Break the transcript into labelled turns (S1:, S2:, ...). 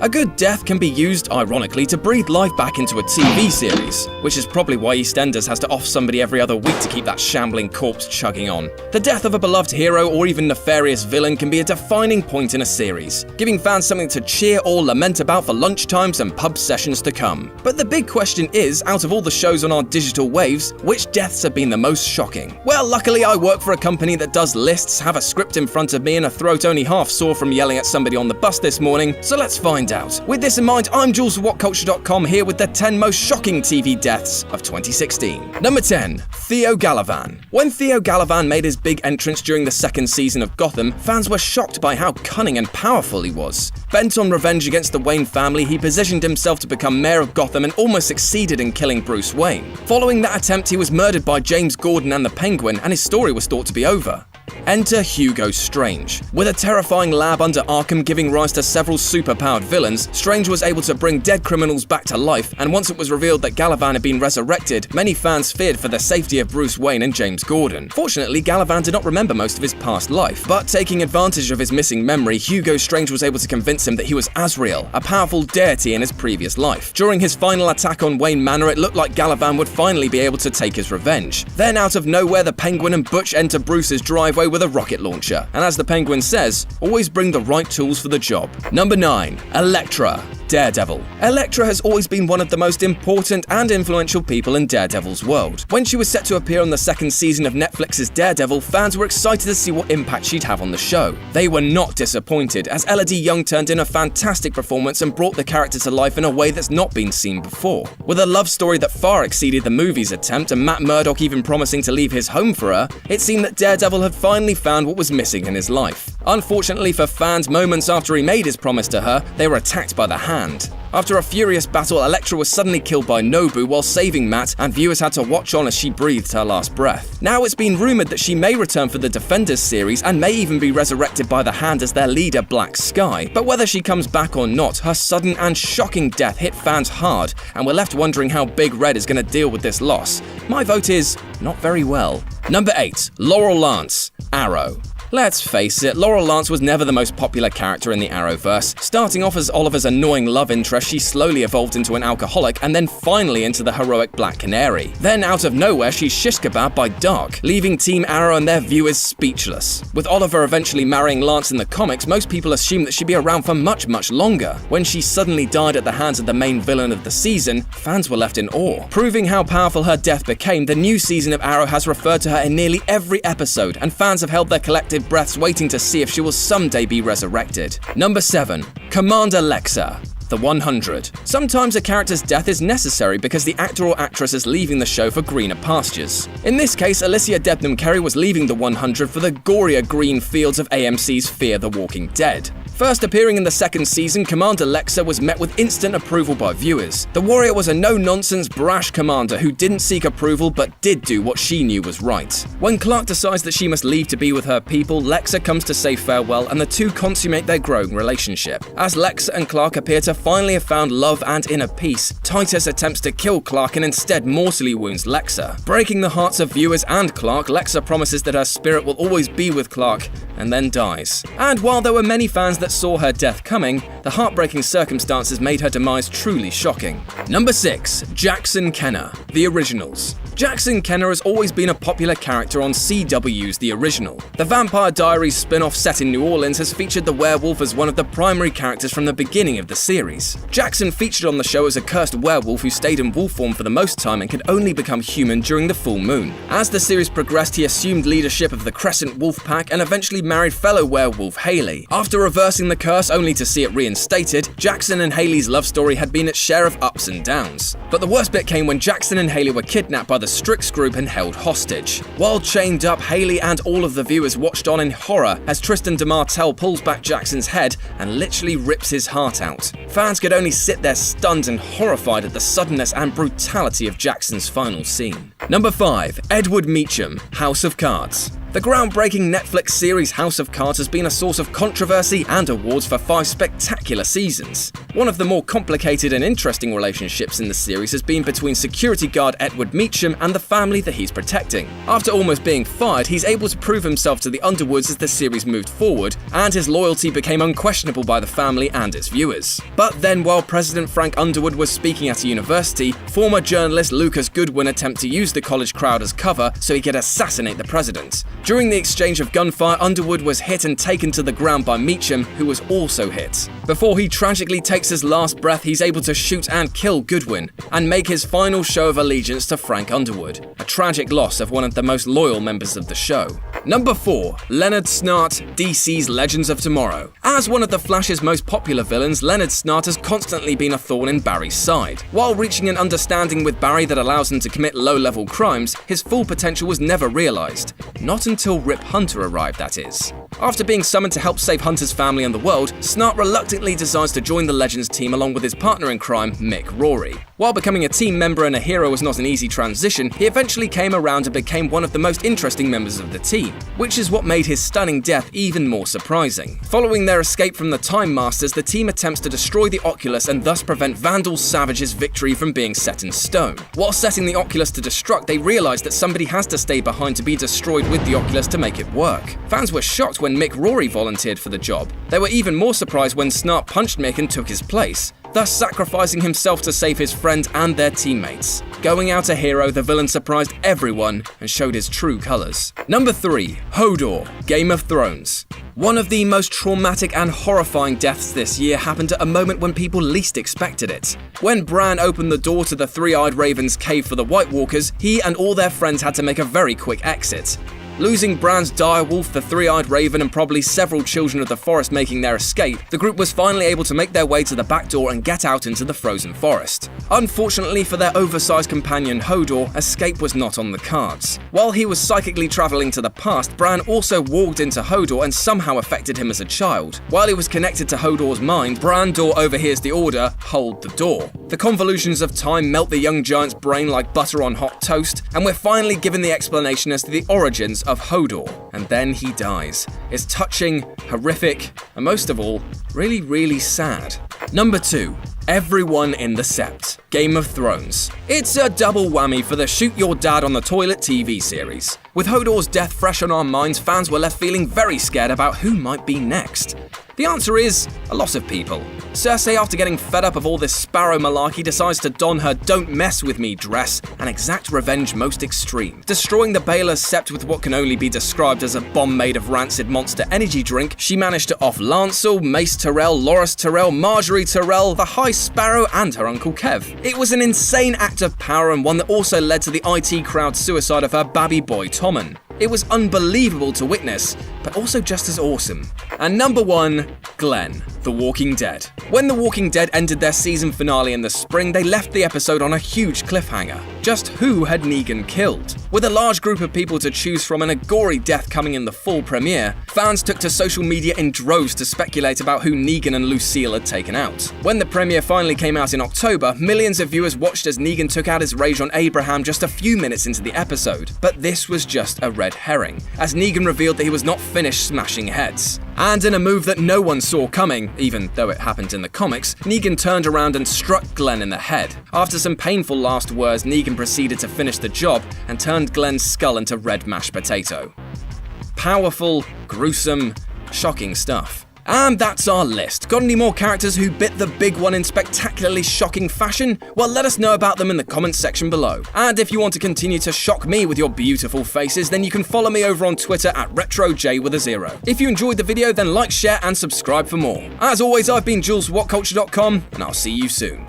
S1: A good death can be used, ironically, to breathe life back into a TV series, which is probably why EastEnders has to off somebody every other week to keep that shambling corpse chugging on. The death of a beloved hero or even nefarious villain can be a defining point in a series, giving fans something to cheer or lament about for lunchtimes and pub sessions to come. But the big question is, out of all the shows on our digital waves, which deaths have been the most shocking? Well, luckily I work for a company that does lists, have a script in front of me and a throat only half sore from yelling at somebody on the bus this morning, so let's find out. With this in mind, I'm Jules of WhatCulture.com here with the 10 most shocking TV deaths of 2016. Number 10. Theo Galavan. When Theo Galavan made his big entrance during the second season of Gotham, fans were shocked by how cunning and powerful he was. Bent on revenge against the Wayne family, he positioned himself to become mayor of Gotham and almost succeeded in killing Bruce Wayne. Following that attempt, he was murdered by James Gordon and the Penguin, and his story was thought to be over. Enter Hugo Strange. With a terrifying lab under Arkham giving rise to several superpowered villains, Strange was able to bring dead criminals back to life, and once it was revealed that Galavan had been resurrected, many fans feared for the safety of Bruce Wayne and James Gordon. Fortunately, Galavan did not remember most of his past life, but taking advantage of his missing memory, Hugo Strange was able to convince him that he was Azrael, a powerful deity in his previous life. During his final attack on Wayne Manor, it looked like Galavan would finally be able to take his revenge. Then, out of nowhere, the Penguin and Butch enter Bruce's driveway with a rocket launcher, and as the Penguin says, always bring the right tools for the job. Number 9. Elektra. Daredevil. Elektra has always been one of the most important and influential people in Daredevil's world. When she was set to appear on the second season of Netflix's Daredevil, fans were excited to see what impact she'd have on the show. They were not disappointed, as Elodie Yung turned in a fantastic performance and brought the character to life in a way that's not been seen before. With a love story that far exceeded the movie's attempt and Matt Murdock even promising to leave his home for her, it seemed that Daredevil had finally found what was missing in his life. Unfortunately for fans, moments after he made his promise to her, they were attacked by the Hand. After a furious battle, Elektra was suddenly killed by Nobu while saving Matt, and viewers had to watch on as she breathed her last breath. Now it's been rumored that she may return for the Defenders series and may even be resurrected by the Hand as their leader, Black Sky. But whether she comes back or not, her sudden and shocking death hit fans hard, and we're left wondering how Big Red is going to deal with this loss. My vote is not very well. Number 8. Laurel Lance. Arrow. Let's face it, Laurel Lance was never the most popular character in the Arrowverse. Starting off as Oliver's annoying love interest, she slowly evolved into an alcoholic and then finally into the heroic Black Canary. Then out of nowhere, she's shish kebabbed by Dark, leaving Team Arrow and their viewers speechless. With Oliver eventually marrying Lance in the comics, most people assumed that she'd be around for much, much longer. When she suddenly died at the hands of the main villain of the season, fans were left in awe. Proving how powerful her death became, the new season of Arrow has referred to her in nearly every episode, and fans have held their collective breaths waiting to see if she will someday be resurrected. Number 7. Commander Lexa. The 100. Sometimes a character's death is necessary because the actor or actress is leaving the show for greener pastures. In this case, Alicia Debnam-Carey was leaving the 100 for the gorier green fields of AMC's Fear the Walking Dead. First appearing in the second season, Commander Lexa was met with instant approval by viewers. The warrior was a no-nonsense, brash commander who didn't seek approval but did do what she knew was right. When Clark decides that she must leave to be with her people, Lexa comes to say farewell and the two consummate their growing relationship. As Lexa and Clark appear to finally have found love and inner peace, Titus attempts to kill Clark and instead mortally wounds Lexa. Breaking the hearts of viewers and Clark, Lexa promises that her spirit will always be with Clark and then dies. And while there were many fans that saw her death coming, the heartbreaking circumstances made her demise truly shocking. Number 6. Jackson Kenner. The Originals. Jackson Kenner has always been a popular character on CW's The Original. The Vampire Diaries spin-off set in New Orleans has featured the werewolf as one of the primary characters from the beginning of the series. Jackson featured on the show as a cursed werewolf who stayed in wolf form for the most time and could only become human during the full moon. As the series progressed, he assumed leadership of the Crescent Wolf Pack and eventually married fellow werewolf Haley. After reversing the curse only to see it reinstated, Jackson and Haley's love story had been its share of ups and downs. But the worst bit came when Jackson and Haley were kidnapped by the Strix group and held hostage. While chained up, Haley and all of the viewers watched on in horror as Tristan DeMartell pulls back Jackson's head and literally rips his heart out. Fans could only sit there stunned and horrified at the suddenness and brutality of Jackson's final scene. Number 5. Edward Meacham, House of Cards. The groundbreaking Netflix series House of Cards has been a source of controversy and awards for 5 spectacular seasons. One of the more complicated and interesting relationships in the series has been between security guard Edward Meacham and the family that he's protecting. After almost being fired, he's able to prove himself to the Underwoods as the series moved forward, and his loyalty became unquestionable by the family and its viewers. But then, while President Frank Underwood was speaking at a university, former journalist Lucas Goodwin attempted to use the college crowd as cover so he could assassinate the president. During the exchange of gunfire, Underwood was hit and taken to the ground by Meacham, who was also hit. Before he tragically takes his last breath, he's able to shoot and kill Goodwin, and make his final show of allegiance to Frank Underwood, a tragic loss of one of the most loyal members of the show. Number 4. Leonard Snart, DC's Legends of Tomorrow. As one of the Flash's most popular villains, Leonard Snart has constantly been a thorn in Barry's side. While reaching an understanding with Barry that allows him to commit low-level crimes, his full potential was never realized. Not until Rip Hunter arrived, that is. After being summoned to help save Hunter's family and the world, Snart reluctantly decides to join the Legends team along with his partner in crime, Mick Rory. While becoming a team member and a hero was not an easy transition, he eventually came around and became one of the most interesting members of the team, which is what made his stunning death even more surprising. Following their escape from the Time Masters, the team attempts to destroy the Oculus and thus prevent Vandal Savage's victory from being set in stone. While setting the Oculus to destruct, they realize that somebody has to stay behind to be destroyed with the Oculus to make it work. Fans were shocked when Mick Rory volunteered for the job. They were even more surprised when Snart punched Mick and took his place, thus sacrificing himself to save his friend and their teammates. Going out a hero, the villain surprised everyone and showed his true colors. Number 3. Hodor, Game of Thrones. One of the most traumatic and horrifying deaths this year happened at a moment when people least expected it. When Bran opened the door to the Three-Eyed Raven's cave for the White Walkers, he and all their friends had to make a very quick exit. Losing Bran's direwolf, the Three-Eyed Raven, and probably several children of the forest making their escape, the group was finally able to make their way to the back door and get out into the frozen forest. Unfortunately for their oversized companion Hodor, escape was not on the cards. While he was psychically traveling to the past, Bran also walked into Hodor and somehow affected him as a child. While he was connected to Hodor's mind, Brandor overhears the order, "Hold the door." The convolutions of time melt the young giant's brain like butter on hot toast, and we're finally given the explanation as to the origins of Hodor. And then he dies. It's touching, horrific, and most of all, really, really sad. Number 2. Everyone in the Sept, Game of Thrones. It's a double whammy for the Shoot Your Dad on the Toilet TV series. With Hodor's death fresh on our minds, fans were left feeling very scared about who might be next. The answer is a lot of people. Cersei, after getting fed up of all this Sparrow malarkey, decides to don her "Don't Mess With Me" dress and exact revenge most extreme. Destroying the Baelor Sept with what can only be described as a bomb made of rancid Monster energy drink, she managed to off Lancel, Mace Tyrell, Loras Tyrell, Marjorie Tyrell, the High Sparrow, and her Uncle Kev. It was an insane act of power and one that also led to the IT crowd's suicide of her babby boy Tommen. It was unbelievable to witness, but also just as awesome. And number 1, Glenn, The Walking Dead. When The Walking Dead ended their season finale in the spring, they left the episode on a huge cliffhanger. Just who had Negan killed? With a large group of people to choose from and a gory death coming in the full premiere, fans took to social media in droves to speculate about who Negan and Lucille had taken out. When the premiere finally came out in October, millions of viewers watched as Negan took out his rage on Abraham just a few minutes into the episode. But this was just a red herring, as Negan revealed that he was not finished smashing heads. And in a move that no one saw coming, even though it happened in the comics, Negan turned around and struck Glenn in the head. After some painful last words, Negan proceeded to finish the job and turned Glenn's skull into red mashed potato. Powerful, gruesome, shocking stuff. And that's our list. Got any more characters who bit the big one in spectacularly shocking fashion? Well, let us know about them in the comments section below. And if you want to continue to shock me with your beautiful faces, then you can follow me over on Twitter at RetroJ0. If you enjoyed the video, then like, share, and subscribe for more. As always, I've been Jules for WhatCulture.com, and I'll see you soon.